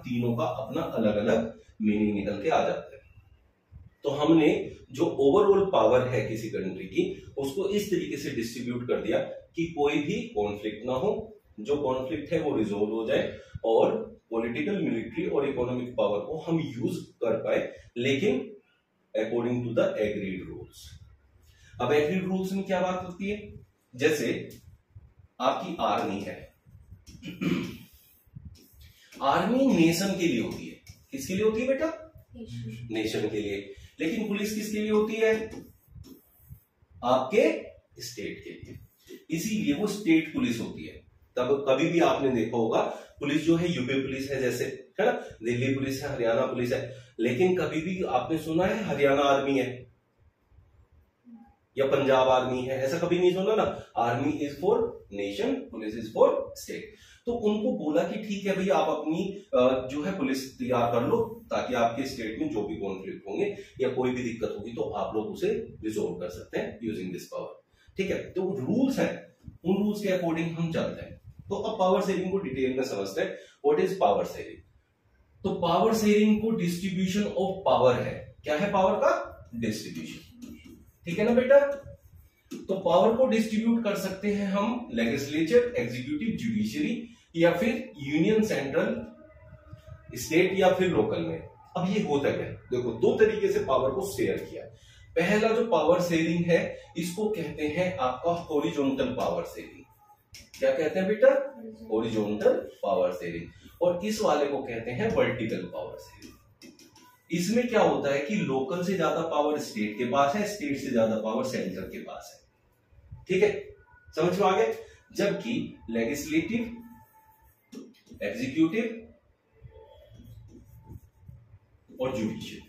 तीनों का अपना अलग अलग मीनिंग निकल के आ जाता है। तो हमने जो ओवरऑल पावर है किसी कंट्री की, उसको इस तरीके से डिस्ट्रीब्यूट कर दिया कि कोई भी कॉन्फ्लिक्ट ना हो, जो कॉन्फ्लिक्ट है वो रिजोल्व हो जाए, और पॉलिटिकल, मिलिट्री और इकोनॉमिक पावर को हम यूज कर पाए, लेकिन according to the agreed rules. अब एग्रीड रूल्स में क्या बात होती है, जैसे आपकी आर्मी है, आर्मी नेशन के लिए होती है। किसके लिए होती है बेटा? नेशन के लिए। लेकिन पुलिस किसके लिए होती है? आपके स्टेट के लिए, इसीलिए वो स्टेट पुलिस होती है। तब कभी भी आपने देखा होगा पुलिस जो है यूपी पुलिस है, जैसे है ना, दिल्ली पुलिस है, हरियाणा पुलिस है, लेकिन कभी भी आपने सुना है हरियाणा आर्मी है या पंजाब आर्मी है? ऐसा कभी नहीं सुना ना। Army is for nation, police is for state. तो उनको बोला कि ठीक है भैया, आप अपनी जो है पुलिस तैयार कर लो, ताकि आपके स्टेट में जो भी कॉन्फ्लिक्ट होंगे या कोई भी दिक्कत होगी तो आप लोग उसे रिजोल्व कर सकते हैं यूजिंग दिस पावर। ठीक है, तो रूल्स हैं, उन रूल्स के अकॉर्डिंग हम चलते हैं। तो अब पावर शेयरिंग को डिटेल में समझते हैं। What is power sharing? तो पावर शेयरिंग को डिस्ट्रीब्यूशन ऑफ पावर है। क्या है पावर का? डिस्ट्रीब्यूशन। ठीक है ना बेटा? तो पावर को डिस्ट्रीब्यूट कर सकते हैं हम लेजिस्लेचर, एग्जीक्यूटिव, जुडिशरी, या फिर यूनियन, सेंट्रल, स्टेट या फिर लोकल में। अब ये होता है, देखो दो तरीके से पावर को शेयर किया। पहला जो पावर शेयरिंग है, इसको कहते हैं आपका हॉरिजॉन्टल पावर शेयरिंग। क्या कहते हैं बेटा? Horizontal power sharing. और इस वाले को कहते हैं वर्टिकल पावर शेयरिंग। इसमें क्या होता है कि लोकल से ज्यादा पावर स्टेट के पास है, स्टेट से ज्यादा पावर सेंटर के पास है। ठीक है, समझ में आ गया? जबकि लेजिस्लेटिव, एग्जीक्यूटिव और जुडिशियल,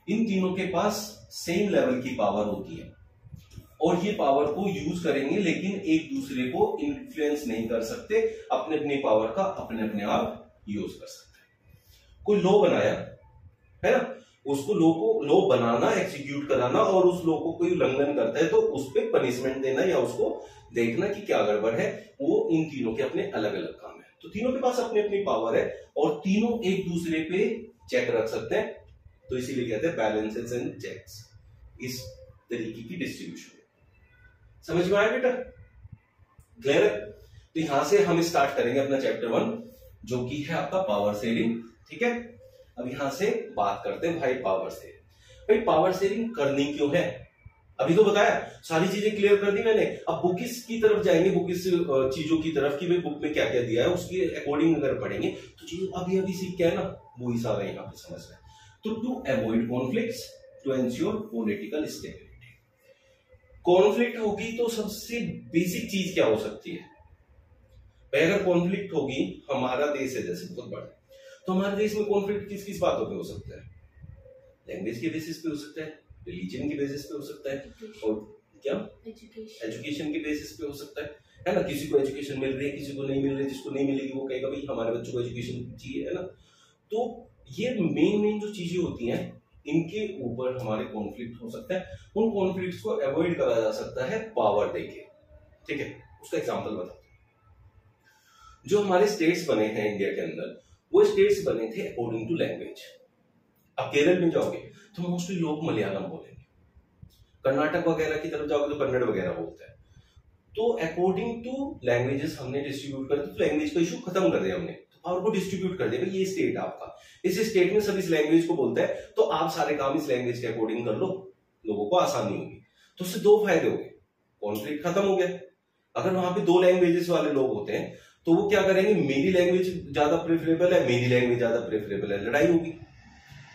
इन तीनों के पास सेम लेवल की पावर होती है, और ये पावर को यूज करेंगे, लेकिन एक दूसरे को इन्फ्लुएंस नहीं कर सकते। अपने अपनी पावर का अपने अपने आप यूज कर सकते हैं। कोई लॉ बनाया है ना, उसको लॉ बनाना, एग्जीक्यूट कराना, और उस लॉ को कोई उल्लंघन करता है तो उस पर पनिशमेंट देना या उसको देखना कि क्या गड़बड़ है, वो इन तीनों के अपने अलग अलग काम है। तो तीनों के पास अपनी अपनी पावर है और तीनों एक दूसरे पे चेक रख सकते हैं। तो इसीलिए कहते हैं बैलेंसेस एंड चेक्स। इस तरीके की डिस्ट्रीब्यूशन समझ में आया बेटा? क्लियर है? तो यहां से हम स्टार्ट करेंगे अपना चैप्टर 1, जो कि है आपका पावर शेयरिंग। ठीक है, अब यहां से बात करते हैं भाई पावर शेयरिंग। भाई पावर शेयरिंग करनी क्यों है? अभी तो बताया, सारी चीजें क्लियर कर दी मैंने। अब बुकिस की तरफ जाएंगे, बुकिस चीजों की तरफ कि भाई बुक में क्या क्या दिया है, उसके अकॉर्डिंग अगर पढ़ेंगे तो चीजें अभी अभी सीख के है ना, वो ही सारा यहाँ पे समझ रहे हैं। तो to avoid conflicts, to ensure political stability. Conflict होगी तो सबसे बेसिक चीज क्या हो सकती है? भाई अगर कॉन्फ्लिक्ट होगी, हमारा देश है जैसे बहुत बड़ा, तो हमारे देश में कॉन्फ्लिक्ट किस किस बातों पे हो सकता है? लैंग्वेज के बेसिस पे हो सकता है, रिलीजन के बेसिस पे हो सकता है, और क्या एजुकेशन के बेसिस पे हो सकता है ना। किसी को एजुकेशन मिल रही है, किसी को नहीं मिल रही है। जिसको नहीं मिलेगी वो कहेगा भाई हमारे बच्चों को एजुकेशन चाहिए, है ना। तो ये मेन जो चीजें होती हैं, इनके ऊपर हमारे कॉन्फ्लिक्ट हो सकता है। उन कॉन्फ्लिक्ट्स को अवॉइड करा जा सकता है पावर देके। ठीक है, उसका एग्जांपल बताते हैं। जो हमारे स्टेट्स बने हैं इंडिया के अंदर, वो स्टेट्स बने थे अकॉर्डिंग टू लैंग्वेज। अब केरल में जाओगे तो मोस्टली लोग मलयालम बोलेंगे, कर्नाटक वगैरह की तरफ जाओगे तो कन्नड़ वगैरह बोलते हैं। तो अकॉर्डिंग टू लैंग्वेजेस हमने डिस्ट्रीब्यूट कर दिया। तो लैंग्वेज का इशू खत्म कर दिया हमने, पावर को डिस्ट्रीब्यूट कर दिया। ये स्टेट आपका, इस स्टेट में सब इस लैंग्वेज को बोलते हैं, तो आप सारे काम इस लैंग्वेज के अकॉर्डिंग कर लो, लोगों को आसानी होगी। तो उससे दो फायदे हो गए, कॉन्फ्लिक्ट खत्म हो गया। अगर वहां पे दो लैंग्वेजेस वाले लोग होते हैं तो वो क्या करेंगे, मेरी लैंग्वेज ज्यादा प्रेफरेबल है, मेरी लैंग्वेज ज्यादा प्रेफरेबल है, लड़ाई होगी,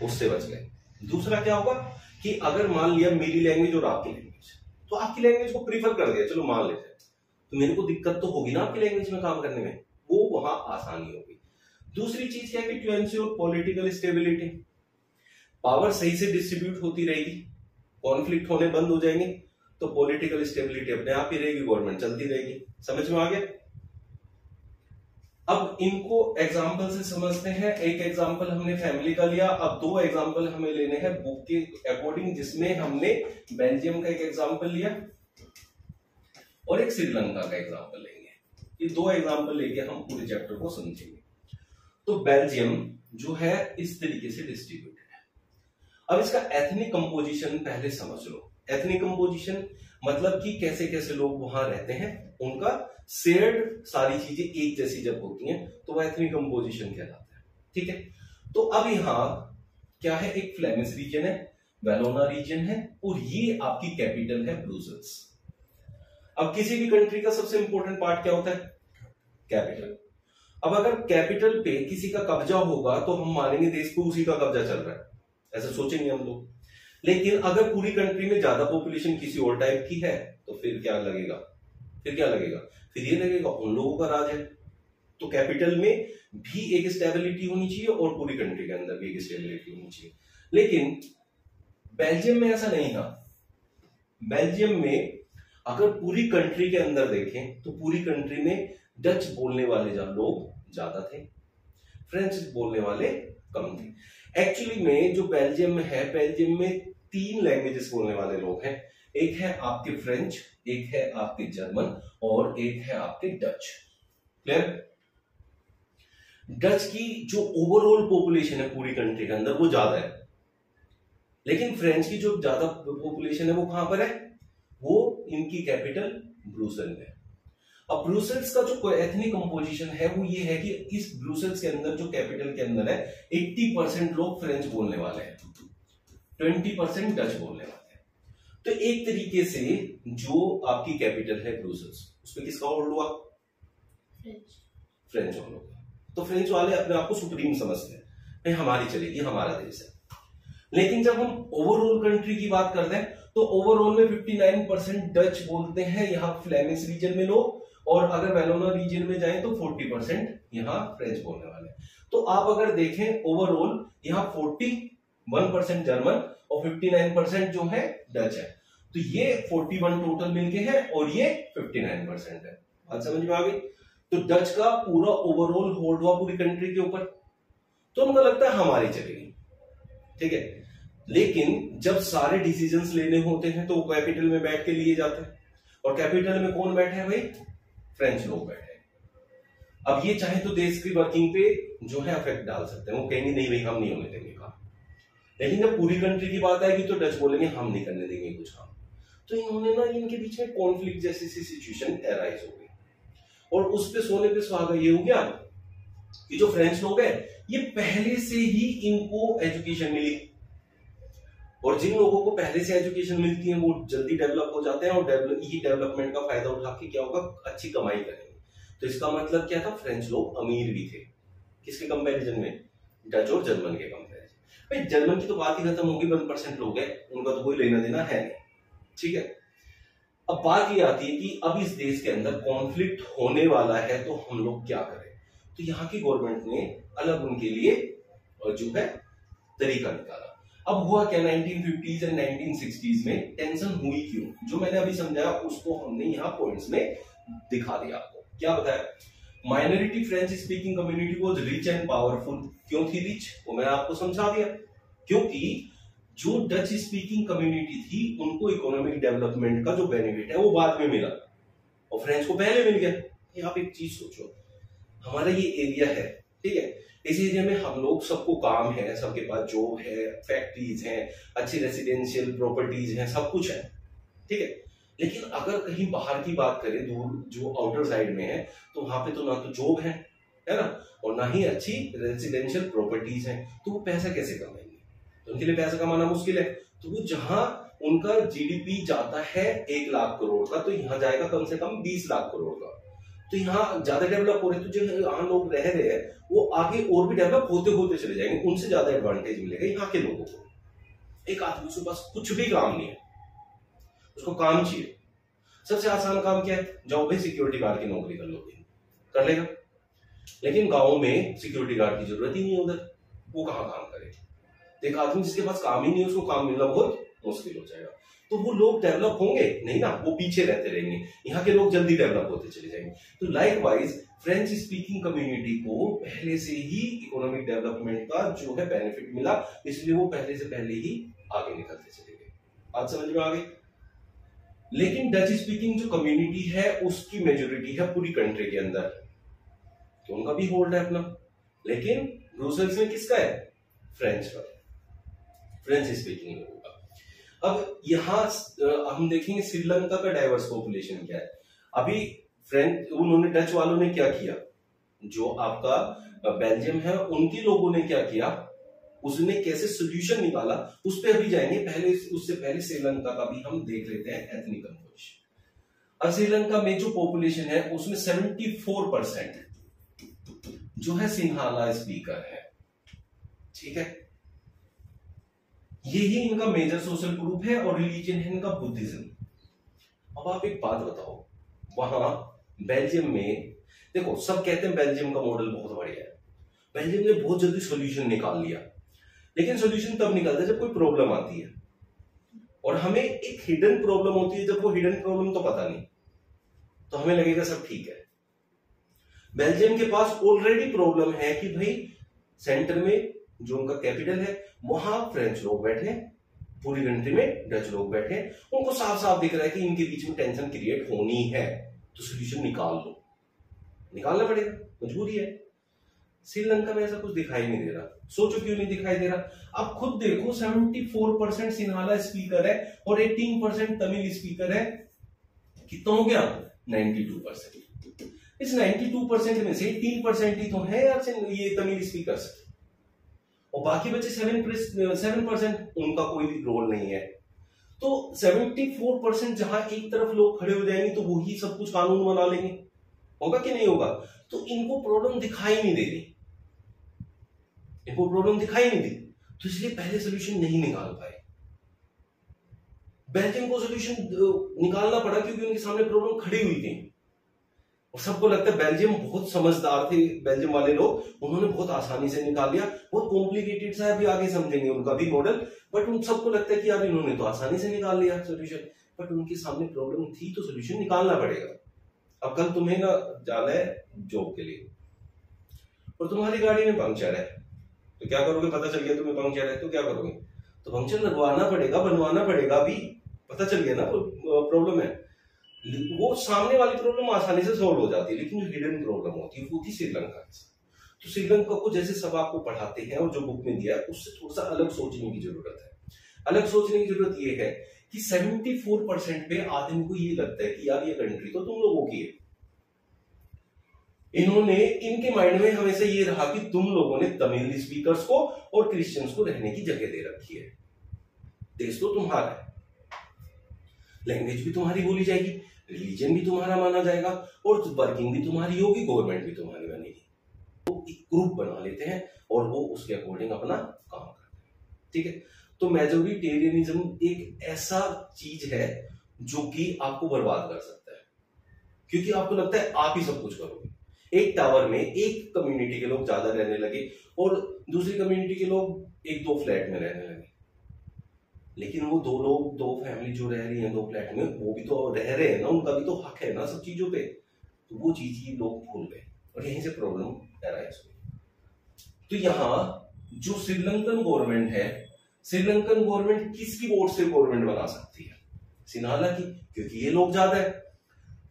उससे बच गए। दूसरा क्या होगा कि अगर मान लिया मेरी लैंग्वेज और आपकी लैंग्वेज, तो आपकी लैंग्वेज को प्रीफर कर दिया, चलो मान लेते हैं, तो मेरे को दिक्कत तो होगी ना आपकी लैंग्वेज में काम करने में, वो वहां आसानी होगी। दूसरी चीज क्या है कि to ensure political stability, power सही से डिस्ट्रीब्यूट होती रहेगी, कॉन्फ्लिक्ट होने बंद हो जाएंगे, तो पॉलिटिकल स्टेबिलिटी अपने आप ही रहेगी, गवर्नमेंट चलती रहेगी। समझ में आ गया? अब इनको एग्जाम्पल से समझते हैं। एक एग्जाम्पल हमने फैमिली का लिया, अब दो एग्जाम्पल हमें लेने हैं बुक के अकॉर्डिंग, जिसमें हमने बेल्जियम का एक एग्जाम्पल लिया और एक श्रीलंका का एग्जाम्पल लेंगे। ये दो एग्जाम्पल लेके हम पूरे चैप्टर को समझेंगे। तो बेल्जियम जो है इस तरीके से डिस्ट्रीब्यूटेड है। अब इसका एथनिक कंपोजिशन पहले समझ लो। एथनिक कंपोजिशन मतलब कि कैसे कैसे लोग वहां रहते हैं, उनका शेयर्ड सारी चीजें एक जैसी जब होती हैं तो वह एथनिक कंपोजिशन कहलाता है। ठीक है, तो अब यहां क्या है, एक फ्लेमिश रीजन है, वेलोना रीजन है, और ये आपकी कैपिटल है ब्रुसेल्स। अब किसी भी कंट्री का सबसे इंपॉर्टेंट पार्ट क्या होता है, कैपिटल। अब अगर कैपिटल पे किसी का कब्जा होगा तो हम मानेंगे देश को उसी का कब्जा चल रहा है, ऐसा सोचेंगे हम लोग। लेकिन अगर पूरी कंट्री में ज्यादा पॉपुलेशन किसी और टाइप की है तो फिर क्या लगेगा, फिर ये लगेगा उन लोगों का राज है। तो कैपिटल में भी एक स्टेबिलिटी होनी चाहिए और पूरी कंट्री के अंदर भी एक स्टेबिलिटी होनी चाहिए। लेकिन बेल्जियम में ऐसा नहीं था। बेल्जियम में अगर पूरी कंट्री के अंदर देखें तो पूरी कंट्री में डच बोलने वाले लोग ज्यादा थे, फ्रेंच बोलने वाले कम थे। एक्चुअली में जो बेल्जियम में है, बेल्जियम में 3 लैंग्वेजेस बोलने वाले लोग हैं। एक है आपके फ्रेंच, एक है आपके जर्मन और एक है आपके डच। क्लियर? डच की जो ओवरऑल पॉपुलेशन है पूरी कंट्री के अंदर वो ज्यादा है, लेकिन फ्रेंच की जो ज्यादा पॉपुलेशन है वो कहां पर है, वो इनकी कैपिटल ब्रुसेल में। अब ब्रुसेल्स का जो एथनिक कंपोजिशन है वो ये है कि इस ब्रुसेल्स के अंदर जो कैपिटल के अंदर है 80% लोग फ्रेंच बोलने वाले हैं, 20% डच बोलने वाले हैं। तो एक तरीके से जो आपकी कैपिटल है ब्रुसेल्स, उसमें किसका होल्ड हुआ, फ्रेंच होल्ड हुआ। तो फ्रेंच वाले अपने आप को सुप्रीम समझते हैं, भाई हमारी चलेगी, हमारा देश है। लेकिन जब हम ओवरऑल कंट्री की बात करते हैं तो ओवरऑल में 59% डच बोलते हैं यहाँ फ्लेमिश रीजन में लोग, और अगर वेलोना रीजन में जाएं तो 40% यहाँ फ्रेंच बोलने वाले। तो आप अगर देखें ओवरऑल यहाँ 41% जर्मन और 59% जो है डच है। तो ये 41 टोटल मिलके है और ये 59% है। बात समझ में आ गई? तो डच का पूरा ओवरऑल होल्ड हुआ पूरी कंट्री के ऊपर, तो उनको लगता है हमारी चलेगी। ठीक है, लेकिन जब सारे डिसीजंस लेने होते हैं तो वो कैपिटल में बैठ के लिए जाते हैं, और कैपिटल में कौन बैठे हैं भाई, फ्रेंच लोग बैठे हैं। अब ये चाहे तो देश की वर्किंग पे जो है इफेक्ट डाल सकते हैं, वो कहेंगे नहीं भाई हम नहीं होने देंगे काम। लेकिन जब पूरी कंट्री की बात आएगी तो डच बोलेंगे हम नहीं करने देंगे कुछ काम। तो इन्होंने ना इनके बीच में कॉन्फ्लिक्ट जैसी सी सिचुएशन एराइज हो गई, और उस पे सोने पे सुहागा ये हो गया कि जो फ्रेंच लोग हैं ये पहले से ही इनको एजुकेशन मिली, और जिन लोगों को पहले से एजुकेशन मिलती है वो जल्दी डेवलप हो जाते हैं, और ये डेवलपमेंट का फायदा उठा के क्या होगा, अच्छी कमाई करेंगे। तो इसका मतलब क्या था, फ्रेंच लोग अमीर भी थे। किसके कंपैरिजन में, डच और जर्मन के कंपैरिजन। भाई जर्मन की तो बात ही खत्म होगी, 1% लोग हैं, उनका तो कोई लेना देना है नहीं। ठीक है, अब बात ये आती है कि अब इस देश के अंदर कॉन्फ्लिक्ट होने वाला है तो हम लोग क्या करें। तो यहाँ की गवर्नमेंट ने अलग उनके लिए जो है तरीका निकाला। अब हुआ क्या, 1950s एंड 1960s में टेंशन हुई क्यों, जो मैंने अभी समझाया उसको हमने यहाँ पॉइंट्स में दिखा दिया आपको। क्या बताया, minority French speaking community was rich and powerful. क्यों थी रिच, वो मैंने आपको समझा दिया। क्योंकि जो डच स्पीकिंग कम्युनिटी थी उनको इकोनॉमिक डेवलपमेंट का जो बेनिफिट है वो बाद में मिला, और फ्रेंच को पहले मिल गया। आप एक चीज सोचो, हमारा ये एरिया है, ठीक है, इस एरिया में हम लोग सबको काम है, सबके पास जॉब है, फैक्ट्रीज हैं, अच्छी रेसिडेंशियल प्रॉपर्टीज हैं, सब कुछ है। ठीक है, लेकिन अगर कहीं बाहर की बात करें, दूर जो आउटर साइड में है, तो वहां पे तो ना तो जॉब है ना, और ना ही अच्छी रेसिडेंशियल प्रॉपर्टीज है, तो वो पैसा कैसे कमाएंगे, तो उनके लिए पैसा कमाना मुश्किल है। तो वो जहां उनका जीडीपी जाता है 1 लाख करोड़ का, तो यहाँ जाएगा कम से कम 20 लाख करोड़ का। तो यहाँ ज्यादा डेवलप हो रहे, तो जो यहाँ लोग रह रहे हैं वो आगे और भी डेवलप होते होते चले जाएंगे, उनसे ज्यादा एडवांटेज मिलेगा यहाँ के लोगों को। एक आदमी के पास कुछ भी काम नहीं है, उसको काम चाहिए, सबसे आसान काम क्या है, जाओ भाई सिक्योरिटी गार्ड की नौकरी कर लो, कर लेगा। लेकिन गाँव में सिक्योरिटी गार्ड की जरूरत ही नहीं है उधर, वो कहाँ काम करेगा। एक आदमी जिसके पास काम ही नहीं है, उसको काम मिलना बहुत मुश्किल हो जाएगा। तो वो लोग डेवलप होंगे नहीं ना, वो पीछे रहते रहेंगे, यहाँ के लोग जल्दी डेवलप होते चले जाएंगे। तो लाइकवाइज फ्रेंच स्पीकिंग कम्युनिटी को पहले से ही इकोनॉमिक डेवलपमेंट का जो है बेनिफिट मिला, इसलिए वो पहले से पहले ही आगे निकलते चले गए। बात समझ में आ गई। लेकिन डच स्पीकिंग जो कम्युनिटी है उसकी मेजोरिटी है पूरी कंट्री के अंदर, तो उनका भी होल्ड है अपना। लेकिन ब्रुसेल्स में किसका है? फ्रेंच का, फ्रेंच स्पीकिंग लोगों का। अब यहां हम देखेंगे श्रीलंका का डाइवर्स पॉपुलेशन क्या है। अभी फ्रेंच, उन्होंने डच वालों ने क्या किया, जो आपका बेल्जियम है उनके लोगों ने क्या किया, उसने कैसे सोल्यूशन निकाला, उस पर अभी जाएंगे। पहले उससे पहले श्रीलंका का भी हम देख लेते हैं एथनिक कंपोजिशन। अब श्रीलंका में जो पॉपुलेशन है उसमें 74% जो है सिन्हाला स्पीकर है, ठीक है। यही इनका मेजर सोशल ग्रुप है और रिलीजन है इनका बुद्धिज्म। अब आप एक बात बताओ, वहां बेल्जियम में देखो, सब कहते हैं बेल्जियम का मॉडल बहुत बढ़िया है, बेल्जियम ने बहुत जल्दी सॉल्यूशन निकाल लिया, लेकिन सॉल्यूशन तब निकलता है जब कोई प्रॉब्लम आती है, और हमें एक हिडन प्रॉब्लम होती है। जब वो हिडन प्रॉब्लम तो पता नहीं, तो हमें लगेगा सब ठीक है। बेल्जियम के पास ऑलरेडी प्रॉब्लम है कि भाई सेंटर में जो उनका कैपिटल है वहां फ्रेंच लोग बैठे, पूरी कंट्री में डच लोग बैठे, उनको साफ साफ दिख रहा है कि इनके बीच में टेंशन क्रिएट होनी है, तो सोल्यूशन निकाल लो, निकालना पड़ेगा, मजबूरी है। श्रीलंका में ऐसा कुछ दिखाई नहीं दे रहा। सोचो क्यों नहीं दिखाई दे रहा। आप खुद देखो, 74% सिन्हाला स्पीकर है और 18% तमिल स्पीकर है, कितना हो गया? 92%। इस 92% में से 18% ही तो है यार ये तमिल स्पीकर्स, और बाकी बचे 7% उनका कोई रोल नहीं है। तो 74% जहां एक तरफ लोग खड़े हो जाएंगे तो वही सब कुछ कानून बना लेंगे, होगा कि नहीं होगा? तो इनको प्रॉब्लम दिखाई नहीं दे रही, इनको प्रॉब्लम दिखाई नहीं दी, तो इसलिए पहले सोल्यूशन नहीं निकाल पाए। बेल्जियम को सोल्यूशन निकालना पड़ा क्योंकि उनके सामने प्रॉब्लम खड़ी हुई थी, और सबको लगता है बेल्जियम बहुत समझदार थे, बेल्जियम वाले लोग, उन्होंने बहुत आसानी से निकाल लिया। बहुत कॉम्प्लिकेटेड सा है, अभी आगे समझेंगे उनका भी मॉडल, बट उन सबको लगता है कि यार इन्होंने तो आसानी से निकाल लिया सोल्यूशन, बट उनके सामने प्रॉब्लम थी तो सोल्यूशन निकालना पड़ेगा। अब कल तुम्हें ना जाना है जॉब के लिए, और तुम्हारी गाड़ी में पंक्चर है, तो क्या करोगे? पता चल गया तुम्हें पंक्चर है तो क्या करोगे? तो पंक्चर लगवाना पड़ेगा, बनवाना पड़ेगा, अभी पता चल गया ना प्रॉब्लम है। वो सामने वाली प्रॉब्लम आसानी से सॉल्व हो जाती है, लेकिन जो हिडन प्रॉब्लम होती है वो थी श्रीलंका की। तो श्रीलंका को जैसे सब आपको पढ़ाते हैं और जो बुक में दिया है उससे थोड़ा सा अलग सोचने की जरूरत है। अलग सोचने की जरूरत ये है कि 74% पे आदमी को ये लगता है कि यार ये कंट्री तो तुम लोगों की है। इन्होंने, इनके माइंड में हमेशा ये रहा कि तुम लोगों ने तमिल स्पीकर्स को और क्रिश्चियंस को रहने की जगह दे रखी है, देश तो तुम्हारा है, लैंग्वेज भी तुम्हारी बोली जाएगी, रिलीजन भी तुम्हारा माना जाएगा, और वर्किंग भी तुम्हारी होगी, गवर्नमेंट भी तुम्हारी बनेगी। तो एक ग्रुप बना लेते हैं और वो उसके अकॉर्डिंग अपना काम करते हैं, ठीक है। तो मेजोरिटेरियनिज्म एक ऐसा चीज है जो कि आपको बर्बाद कर सकता है, क्योंकि आपको लगता है आप ही सब कुछ करोगे। एक टावर में एक कम्युनिटी के लोग ज्यादा रहने लगे और दूसरी कम्युनिटी के लोग एक दो फ्लैट में रहने लगे, लेकिन वो दो लोग, दो फैमिली जो रह रही है दो फ्लैट में, वो भी तो रह रहे हैं ना, उनका भी तो हक है ना सब चीजों पे। तो वो चीज ही लोग भूल गए और यहीं से प्रॉब्लम अराइज हुई। तो यहाँ जो श्रीलंकन गवर्नमेंट है, श्रीलंकन गवर्नमेंट किसकी वोट से गवर्नमेंट बना सकती है? सिन्हाला की, क्योंकि ये लोग ज्यादा है।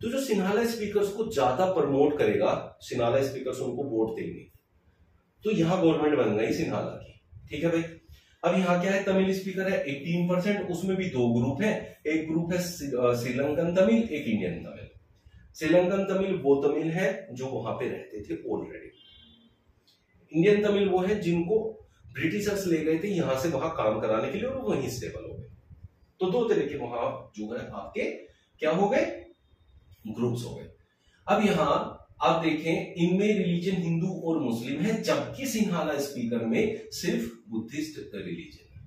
तो जो सिन्हाला स्पीकर्स को ज्यादा प्रमोट करेगा, सिन्हाला स्पीकर्स उनको वोट देंगे, तो यहाँ गवर्नमेंट बन गई सिन्हाला की, ठीक है भाई। अब यहाँ क्या है, तमिल स्पीकर है 18%, उसमें भी दो ग्रुप हैं, एक ग्रुप है श्रीलंकन तमिल, एक इंडियन तमिल। श्रीलंकन तमिल वो तमिल है जो वहां पे रहते थे ऑलरेडी, इंडियन तमिल वो है जिनको ब्रिटिशर्स ले गए थे यहां से वहां काम कराने के लिए और वहीं स्टेबल हो गए। तो दो तरह के वहां जो है आपके क्या हो गए, ग्रुप्स हो गए। अब यहां आप देखें, इनमें रिलीजन हिंदू और मुस्लिम है, जबकि सिन्हाला स्पीकर में सिर्फ बुद्धिस्ट रिलीजन है।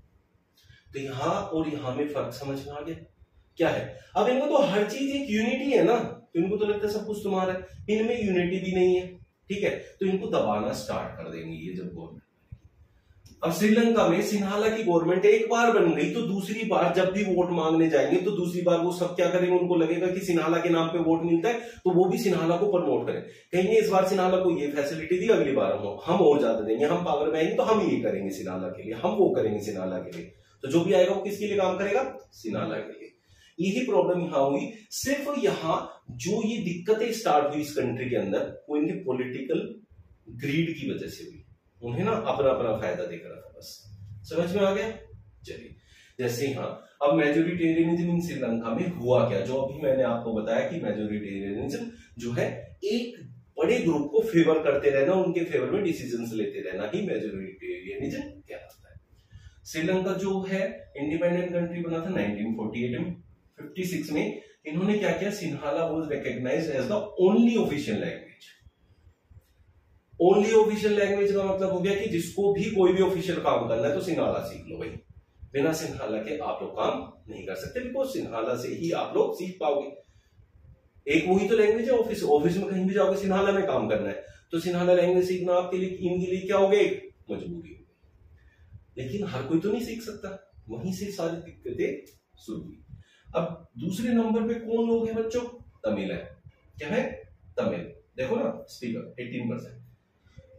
तो यहां और यहां में फर्क समझ में आ गया क्या है। अब इनको तो हर चीज एक यूनिटी है ना, तो इनको तो लगता है सब कुछ तुम्हारा है, इनमें यूनिटी भी नहीं है, ठीक है। तो इनको दबाना स्टार्ट कर देंगे ये जब गवर्नमेंट। अब श्रीलंका में सिन्हाला की गवर्नमेंट एक बार बन गई, तो दूसरी बार जब भी वोट मांगने जाएंगे तो दूसरी बार वो सब क्या करेंगे, उनको लगेगा कि सिन्हाला के नाम पे वोट मिलता है तो वो भी सिन्हाला को प्रमोट करें, कहेंगे इस बार सिन्हाला को ये फैसिलिटी दी, अगली बार हम और ज्यादा देंगे, हम पावर में आएंगे तो हम ये करेंगे सिन्हाला के लिए, हम वो करेंगे सिन्हाला के लिए। तो जो भी आएगा वो किसके लिए काम करेगा, सिन्हाला के लिए। यही प्रॉब्लम यहां हुई। सिर्फ यहां जो ये दिक्कतें स्टार्ट हुई इस कंट्री के अंदर, वो इनके पॉलिटिकल ग्रीड की वजह से हुई। उन्हें ना अपना अपना फायदा दिख रहा था बस। समझ में आ गया? चलिए, जैसे हाँ, अब मेजोरिटेरियनिज्म इन श्रीलंका में हुआ क्या, जो अभी मैंने आपको बताया कि मेजोरिटेरियनिज्म जो है एक बड़े ग्रुप को फेवर करते रहना, उनके फेवर में डिसीजंस लेते रहना ही मेजोरिटेरियनिज्म कहलाता है। श्रीलंका जो है इंडिपेंडेंट कंट्री बना था 1948 में। 56 में इन्होंने क्या किया, Sinhala was recognised as the only official language. Only official language का मतलब हो गया कि जिसको भी कोई भी ऑफिशियल काम करना है तो सिन्हाला सीख लो भाई, बिना सिन्हाला के आप लोग काम नहीं कर सकते, बिकॉज सिन्हाला से ही आप लोग सीख पाओगे। एक वही तो लैंग्वेज है, ऑफिस में कहीं भी जाओगे सिन्हाला में काम करना है तो सिन्हाला लैंग्वेज सीखना आपके लिए, इनके लिए क्या हो गया, एक मजबूरी हो गई। लेकिन हर कोई तो नहीं सीख सकता, वहीं से सारी दिक्कतें शुरू हुई। अब दूसरे नंबर पे कौन लोग हैं बच्चों, तमिल है। क्या है, तमिल। देखो ना स्पीकर 18%,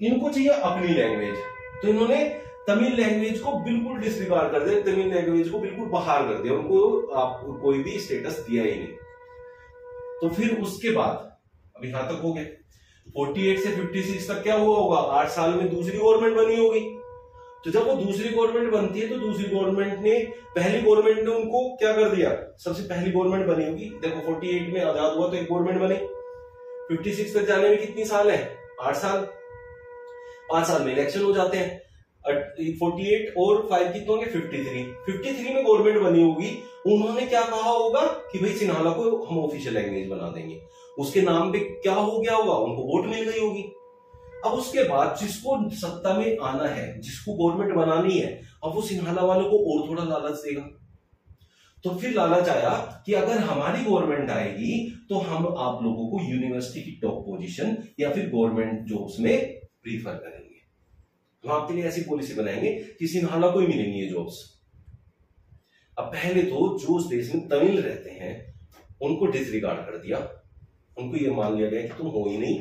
इनको चाहिए अपनी लैंग्वेज, तो इन्होंने तमिल लैंग्वेज को बिल्कुल डिसरिगार्ड कर दिया, तमिल लैंग्वेज को बिल्कुल बाहर कर दिया, उनको आप कोई भी स्टेटस दिया ही नहीं। तो फिर उसके बाद अब यहां तक हो गया, 48 से 56 तक क्या हुआ होगा, 8 साल में दूसरी गवर्नमेंट बनी होगी। तो जब वो दूसरी गवर्नमेंट बनती है तो दूसरी गवर्नमेंट ने, पहली गवर्नमेंट ने उनको क्या कर दिया, सबसे पहली गवर्नमेंट बनी होगी, देखो 48 में आजाद हुआ तो एक गवर्नमेंट बनी, 56 तक जाने में कितनी साल है, 8 साल, 5 साल में इलेक्शन हो जाते हैं, 48 और 5 कितने होंगे, 53 में गवर्नमेंट बनी होगी। उन्होंने क्या कहा होगा कि भाई सिन्हाला को हम ऑफिशियल लैंग्वेज बना देंगे, उसके नाम पे क्या हो गया होगा, उनको वोट मिल गई होगी। अब उसके बाद जिसको सत्ता में आना है, जिसको गवर्नमेंट बनानी है, अब वो सिन्हाला वालों को और थोड़ा लालच देगा। तो फिर लालच आया कि अगर हमारी गवर्नमेंट आएगी तो हम आप लोगों को यूनिवर्सिटी की टॉप पोजीशन या फिर गवर्नमेंट जॉब्स में प्रीफर करेंगे, हम आपके लिए ऐसी पॉलिसी बनाएंगे कि सिन्हाला को ही मिलेंगी ये जॉब्स। अब पहले तो जो उस देश में तमिल रहते हैं उनको डिसरिगार्ड कर दिया, उनको ये मान लिया गया कि तुम हो ही नहीं,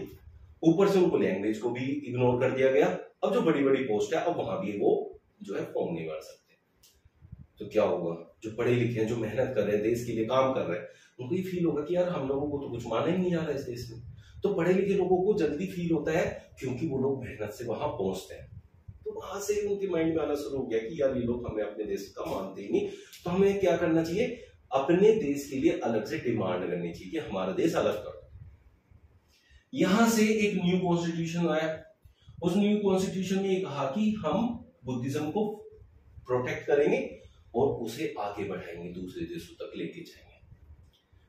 ऊपर से उनको लैंग्वेज को भी इग्नोर कर दिया गया। अब जो बड़ी बड़ी पोस्ट है अब वहां भी वो जो है फॉर्म नहीं भर सकते। तो क्या होगा, जो पढ़े लिखे हैं, जो मेहनत कर रहे हैं, देश के लिए काम कर रहे हैं, उनको ये फील होगा कि यार हम लोगों को तो कुछ माना ही नहीं जा रहा इस देश में। तो पढ़े लिखे लोगों को जल्दी फील होता है क्योंकि वो लोग मेहनत से वहां पहुंचते हैं, तो वहां से उनके माइंड में आना शुरू हो गया कि यार ये लोग हमें अपने देश का मानते ही नहीं, तो हमें क्या करना चाहिए, अपने देश के लिए अलग से डिमांड करनी चाहिए कि हमारा देश अलग कर। यहां से एक न्यू कॉन्स्टिट्यूशन आया, उस न्यू कॉन्स्टिट्यूशन में कहा कि हम बुद्धिज्म को प्रोटेक्ट करेंगे और उसे आगे बढ़ाएंगे, दूसरे देशों तक लेके जाएंगे।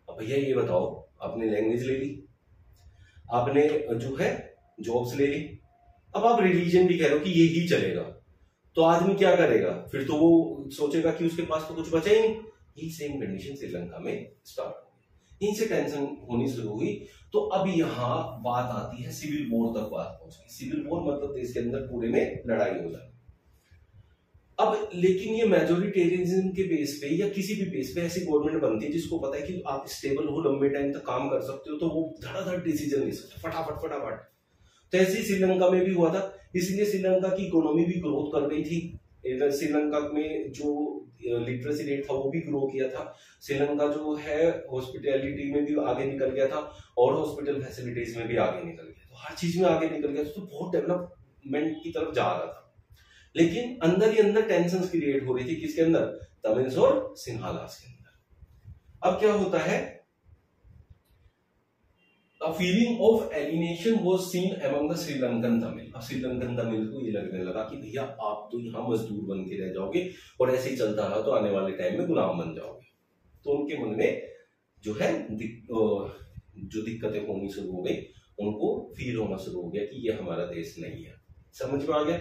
अब भैया ये बताओ, आपने लैंग्वेज ले ली, आपने जो है जॉब्स ले ली, अब आप रिलीजन भी कह रहे हो कि यही चलेगा, तो आदमी क्या करेगा, फिर तो वो सोचेगा कि उसके पास तो कुछ बचा ही नहीं। यही सेम कंडीशन श्रीलंका में स्टार्ट हो गई, यहीं से टेंशन होनी शुरू हुई। तो अब यहाँ बात आती है सिविल वॉर तक बात पहुंच गई। सिविल वॉर मतलब देश के अंदर पूरे में लड़ाई हो जाती। अब लेकिन ये मेजोरिटेरियनिज्म के बेस पे या किसी भी बेस पे ऐसी गवर्नमेंट बनती है जिसको पता है कि आप स्टेबल हो, लंबे टाइम तक काम कर सकते हो, तो वो धड़ाधड़ डिसीजन ले सकते फटाफट। तो ऐसे ही श्रीलंका में भी हुआ था, इसलिए श्रीलंका की इकोनॉमी भी ग्रोथ कर रही थी। श्रीलंका में जो लिटरेसी रेट था वो भी ग्रो किया था। श्रीलंका जो है हॉस्पिटैलिटी में भी आगे निकल गया था और हॉस्पिटल फैसिलिटीज में भी आगे निकल गया, तो हर चीज में आगे निकल गया, तो बहुत डेवलपमेंट की तरफ जा रहा था। लेकिन अंदर ही अंदर टेंशन क्रिएट हो रही थी, किसके अंदर, तमिल्स और सिन्हालास के अंदर। अब क्या होता है, A feeling of alienation was seen among the Sri Lankan Tamil. अब श्रीलंकन तमिल को ये लगने लगा कि भैया आप तो यहाँ मजदूर बन के रह जाओगे और ऐसे ही चलता रहा तो आने वाले टाइम में गुलाम बन जाओगे। तो उनके मन में जो है जो दिक्कतें होनी शुरू हो गई, उनको फील होना शुरू हो गया कि ये हमारा देश नहीं है। समझ में आ गया?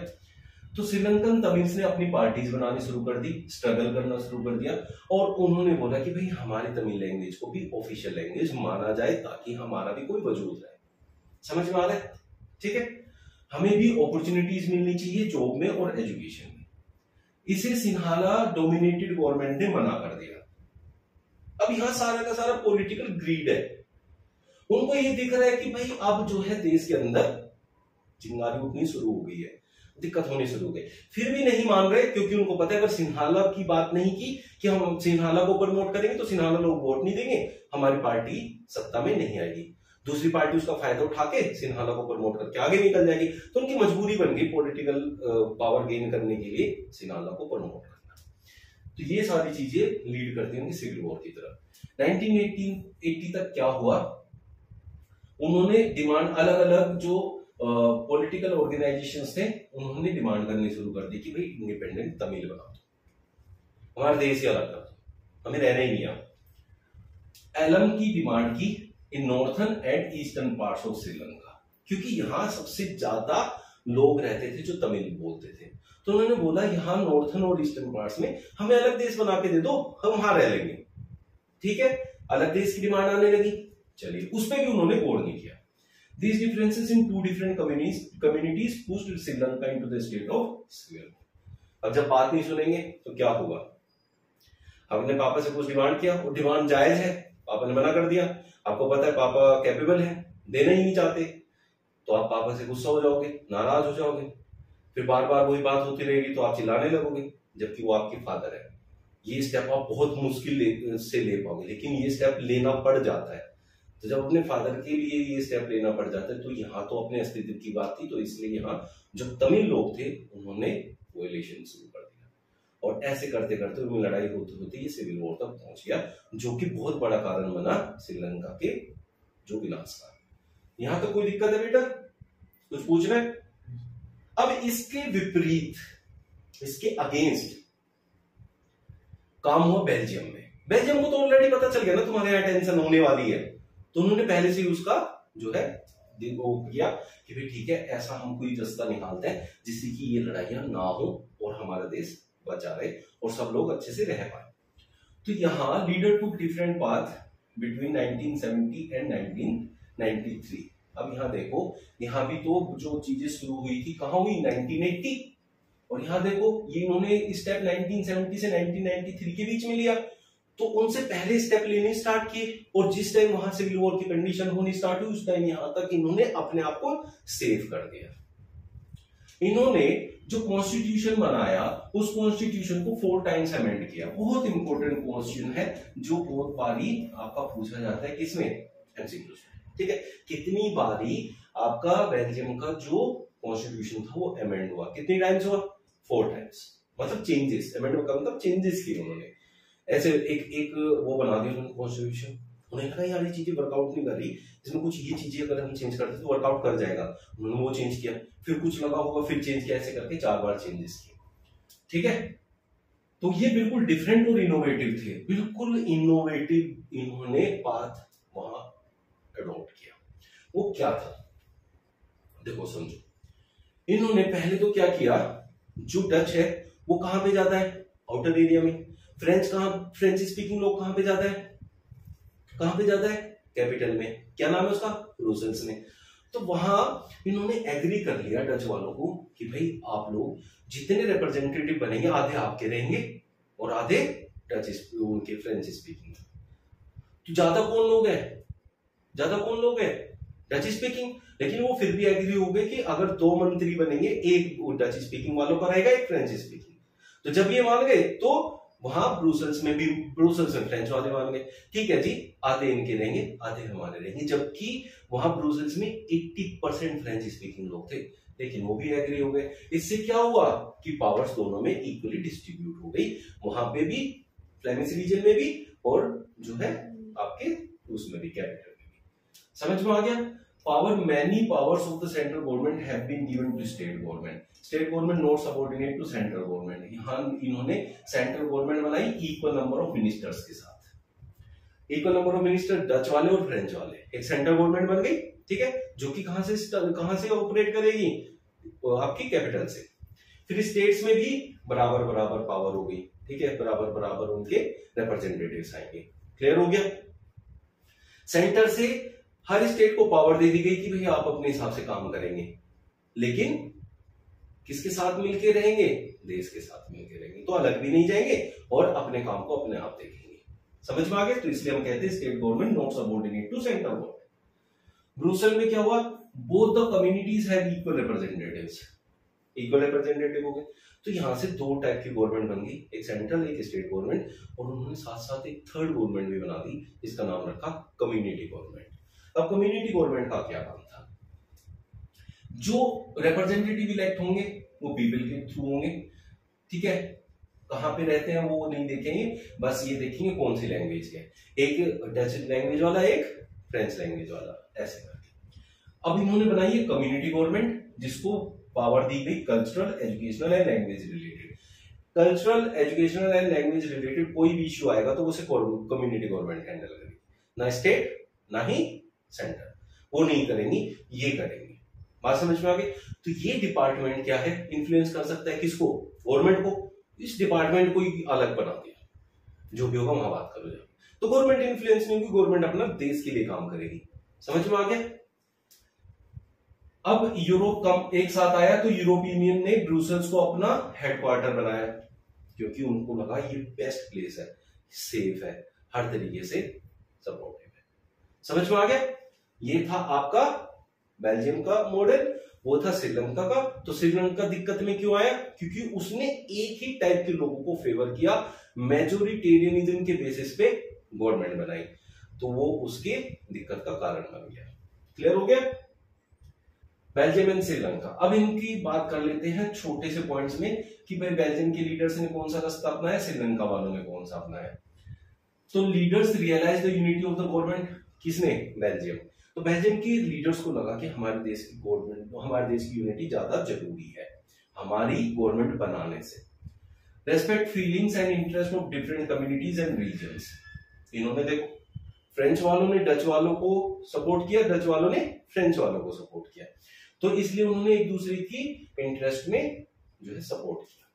तो श्रीलंकन तमिल्स ने अपनी पार्टीज बनानी शुरू कर दी, स्ट्रगल करना शुरू कर दिया और उन्होंने बोला कि भाई हमारी तमिल लैंग्वेज को भी ऑफिशियल लैंग्वेज माना जाए ताकि हमारा भी कोई वजूद रहे। समझ में आ रहा है? ठीक है, हमें भी अपॉर्चुनिटीज मिलनी चाहिए जॉब में और एजुकेशन में। इसे सिन्हाला डोमिनेटेड गवर्नमेंट ने मना कर दिया। अब यहां सारा का सारा पॉलिटिकल ग्रीड है, उनको ये दिख रहा है कि भाई अब जो है देश के अंदर चिंगारी उठनी शुरू हो गई है, दिक्कत होनी शुरू हो गई। फिर भी नहीं मान रहे क्योंकि उनको पता है अगर सिन्हाला की बात नहीं की कि हम सिन्हाला को प्रमोट करेंगे तो सिन्हाला लोग वोट नहीं देंगे, हमारी पार्टी सत्ता में नहीं आएगी। दूसरी पार्टी उसका फायदा उठा के सिन्हाला को प्रमोट करके आगे निकल जाएगी। तो उनकी मजबूरी बन गई पॉलिटिकल पावर गेन करने के लिए सिन्हाला को प्रमोट करना। तो ये सारी चीजें लीड करती होंगी सिविल वॉर की तरफ। 1980 तक क्या हुआ, उन्होंने डिमांड अलग अलग जो पॉलिटिकल ऑर्गेनाइजेशंस थे उन्होंने डिमांड करनी शुरू कर दी कि भाई इंडिपेंडेंट तमिल बना दो, हमारा देश ही अलग कर दो, हमें रहना ही नहीं आता। एलम की डिमांड की in northern and eastern parts of Sri Lanka, क्योंकि यहां सबसे ज्यादा लोग रहते थे जो तमिल बोलते थे। तो उन्होंने बोला यहाँ नॉर्थन और ईस्टर्न पार्ट्स में हमें अलग देश बना के दे दो, हम वहां रह लेंगे। ठीक है, अलग देश की डिमांड आने लगी। चलिए, उस पर भी उन्होंने गौर नहीं किया। These differences in two different communities pushed Sri Lanka into the state of civil war. अब जब बात नहीं सुनेंगे तो क्या होगा? हमने पापा से कुछ डिमांड किया, वो डिमांड जायज है, पापा ने मना कर दिया। आपको पता है पापा कैपेबल है, देना ही नहीं चाहते, तो आप पापा से गुस्सा हो जाओगे, नाराज हो जाओगे, फिर बार बार वही बात होती रहेगी तो आप चिल्लाने लगोगे, जबकि वो आपके फादर है। ये स्टेप आप बहुत मुश्किल से ले पाओगे, लेकिन ये स्टेप लेना पड़ जाता है। तो जब अपने फादर के लिए ये स्टेप लेना पड़ जाता है, तो यहाँ तो अपने अस्तित्व की बात थी, तो इसलिए यहाँ जो तमिल लोग थे उन्होंने कोएलिशन शुरू कर दिया, और ऐसे करते करते उनमें लड़ाई होते होते ये सिविल वॉर तक पहुंच गया, जो कि बहुत बड़ा कारण बना श्रीलंका के जो विनाश का। यहाँ तो कोई दिक्कत है बेटा? कुछ पूछना है? अब इसके विपरीत, इसके अगेंस्ट काम हुआ बेल्जियम में। बेल्जियम को तो ऑलरेडी पता चल गया ना तुम्हारे यहाँ टेंशन होने वाली है, तो उन्होंने पहले से ही उसका जो है वो किया कि भाई ठीक है, ऐसा हम कोई रास्ता निकालते हैं जिससे कि ये लड़ाइयां ना हो और हमारा देश बचा रहे और सब लोग अच्छे से रह पाए। तो यहाँ leader to different path between 1970 and 1993। अब यहाँ देखो, यहाँ भी तो जो चीजें शुरू हुई थी कहाँ हुई? 1980। और यहाँ देखो ये इन्होंने स्टेप 1970 से 1993 के बीच में लिया, तो उनसे पहले स्टेप लेने स्टार्ट किए, और जिस टाइम वहां सिविल वॉर की कंडीशन होनी स्टार्ट हुई उस टाइम यहां तक इन्होंने अपने आप को सेव कर दिया। इन्होंने जो कॉन्स्टिट्यूशन बनाया उस कॉन्स्टिट्यूशन को 4 टाइम्स अमेंड किया। बहुत इंपॉर्टेंट क्वेश्चन है जो बहुत बारी आपका पूछा जाता है किसमें? एमसीक्यू में। ठीक है, कितनी बारी आपका बेल्जियम का जो कॉन्स्टिट्यूशन था वो अमेंड हुआ? कितनी टाइम्स हुआ? 4 टाइम्स। मतलब चेंजेस, अमेंड का मतलब चेंजेस किए उन्होंने। ऐसे एक वो बना दिया उन्होंने कॉन्स्टिट्यूशन। उन्होंने कहा यार ये चीजें वर्कआउट नहीं कर रही, इसमें कुछ ये चीजें अगर हम चेंज करते तो वर्कआउट कर जाएगा। उन्होंने वो चेंज किया, फिर कुछ लगा होगा, फिर चेंज किया, ऐसे करके 4 बार चेंजेस किए। ठीक है, तो ये बिल्कुल डिफरेंट और इनोवेटिव थे, बिल्कुल इनोवेटिव इन्होंने पाथ वहां अडॉप्ट किया। वो क्या था देखो समझो। इन्होंने पहले तो क्या किया, जो डच है वो कहां पे जाता है? आउटर एरिया में। फ्रेंच स्पीकिंग लोग कहां पे जाता है? कहां पे जाता है? कैपिटल में। क्या नाम है उसका? ब्रुसेल्स में। तो वहां इन्होंने एग्री कर लिया डच वालों को कि भाई आप लोग जितने रिप्रेजेंटेटिव बनेंगे आधे आपके रहेंगे और आधे डच उनके फ्रेंच स्पीकिंग। तो ज्यादा कौन लोग हैं? Dutch speaking. लेकिन वो फिर भी एग्री हो गए कि अगर 2 मंत्री बनेंगे, एक डच स्पीकिंग वालों का रहेगा, एक फ्रेंच स्पीकिंग। तो जब ये मान गए तो वहां ब्रुसेल्स में फ्रेंच वाले मान गए, ठीक है जी, आधे इनके रहेंगे आधे हमारे रहेंगे। जबकि वहां ब्रुसेल्स में 80% फ्रेंच स्पीकिंग लोग थे, लेकिन वो भी एग्री हो गए। इससे क्या हुआ कि पावर्स दोनों में इक्वली डिस्ट्रीब्यूट हो गई, वहां पे भी फ्लेमिश रीजन में भी और जो है आपके उसमें भी कैपिटल में भी। समझ में आ गया? many powers of the central government have been given to state government. State government not subordinate to central government. यहाँ इन्होंने सेंट्रल गवर्नमेंट बनाई इक्वल नंबर ऑफ मिनिस्टर्स के साथ। Equal number of minister Dutch वाले और फ्रेंच वाले, एक central government बन गई। ठीक है, जो कि कहां से ऑपरेट करेगी? आपकी कैपिटल से। फिर स्टेट्स में भी बराबर बराबर पावर हो गई। ठीक है, बराबर बराबर उनके रिप्रेजेंटेटिव्स आएंगे। क्लियर हो गया? सेंटर से हर स्टेट को पावर दे दी गई कि भाई आप अपने हिसाब से काम करेंगे, लेकिन किसके साथ मिलके रहेंगे? देश के साथ मिलके रहेंगे, तो अलग भी नहीं जाएंगे और अपने काम को अपने आप देखेंगे। समझ में आ गया? तो इसलिए हम कहते हैं state government not subordinate to central government. Brussels में क्या हुआ? Both the communities have equal representatives, equal representative हो गए। तो यहां से 2 टाइप की गवर्नमेंट बन गई, एक सेंट्रल एक स्टेट गवर्नमेंट, और उन्होंने साथ साथ एक थर्ड गवर्नमेंट भी बना दी, जिसका नाम रखा कम्युनिटी गवर्नमेंट। अब कम्युनिटी गवर्नमेंट का क्या काम था? जो रिप्रेजेंटेटिव इलेक्ट होंगे वो पीपल के थ्रू होंगे, ठीक है। कहां पे रहते हैं वो नहीं देखेंगे, बस ये देखेंगे कौन सी लैंग्वेज के, एक डच लैंग्वेज वाला, एक फ्रेंच लैंग्वेज वाला, ऐसे करके। अब इन्होंने बनाई है कम्युनिटी गवर्नमेंट, जिसको पावर दी गई cultural, educational and language related. Cultural, educational and language related कोई भी इश्यू आएगा तो उसे कम्युनिटी गवर्नमेंट हैंडल करेगी, ना स्टेट ना ही सेंटर, वो नहीं करेंगी, ये करेंगे। बात समझ में आ गई? तो ये डिपार्टमेंट क्या है, इन्फ्लुएंस कर सकता है किसको? गवर्नमेंट को। इस डिपार्टमेंट को ही अलग बना दिया, जो भी होगा वहां बात करो। तो गवर्नमेंट इन्फ्लुएंस नहीं होगी, गवर्नमेंट अपना देश के लिए काम करेगी। समझ में आ गया? अब यूरोप कम एक साथ आया तो यूरोपियन यूनियन ने ब्रुसेल्स को अपना हेडक्वार्टर बनाया, क्योंकि उनको लगा ये बेस्ट प्लेस है, सेफ है, हर तरीके से सपोर्टिव है। समझ में आ गया? ये था आपका बेल्जियम का मॉडल, वो था श्रीलंका का। तो श्रीलंका दिक्कत में क्यों आया? क्योंकि उसने एक ही टाइप के लोगों को फेवर किया, मेजोरिटेरियनिज्म के बेसिस पे गवर्नमेंट बनाई, तो वो उसके दिक्कत का कारण बन गया। क्लियर हो गया? Belgium and Sri Lanka. अब इनकी बात कर लेते हैं छोटे से पॉइंट्स में कि भाई बेल्जियम के लीडर्स ने कौन सा रास्ता अपनाया, श्रीलंका वालों ने कौन सा अपनाया। तो leaders realise the unity of the government, किसने? बेल्जियम। तो बेल्जियम के लीडर्स को लगा कि हमारे देश की गवर्नमेंट, हमारे देश की यूनिटी ज्यादा जरूरी है हमारी गवर्नमेंट बनाने से। Respect feelings and interest of different communities and regions. इन्होंने देखो, फ्रेंच वालों ने डच वालों को सपोर्ट किया, डच वालों ने फ्रेंच वालों को सपोर्ट किया, तो इसलिए उन्होंने एक दूसरे की इंटरेस्ट में जो है सपोर्ट किया।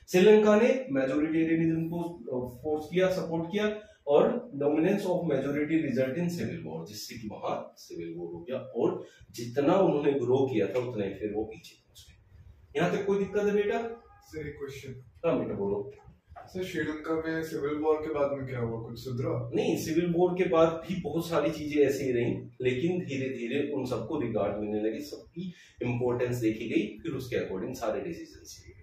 श्रीलंका ने मेजोरिटेरियनिज्म को फोर्स किया, सपोर्ट किया, और dominance of majority result in civil war, जिससे कि वहां सिविल वॉर हो गया, और जितना उन्होंने ग्रो किया था उतना ही फिर वो पीछे पहुंच गए। यहाँ तक कोई दिक्कत है बेटा? सर एक क्वेश्चन। हाँ बेटा बोलो। सर श्रीलंका में सिविल वॉर के बाद में क्या हुआ, कुछ सुधरा? नहीं, सिविल वॉर के बाद भी बहुत सारी चीजें ऐसी ही रही, लेकिन धीरे धीरे उन सबको रिगार्ड मिलने लगे, सबकी इंपॉर्टेंस देखी गई, फिर उसके अकॉर्डिंग सारे डिसीजन लिए।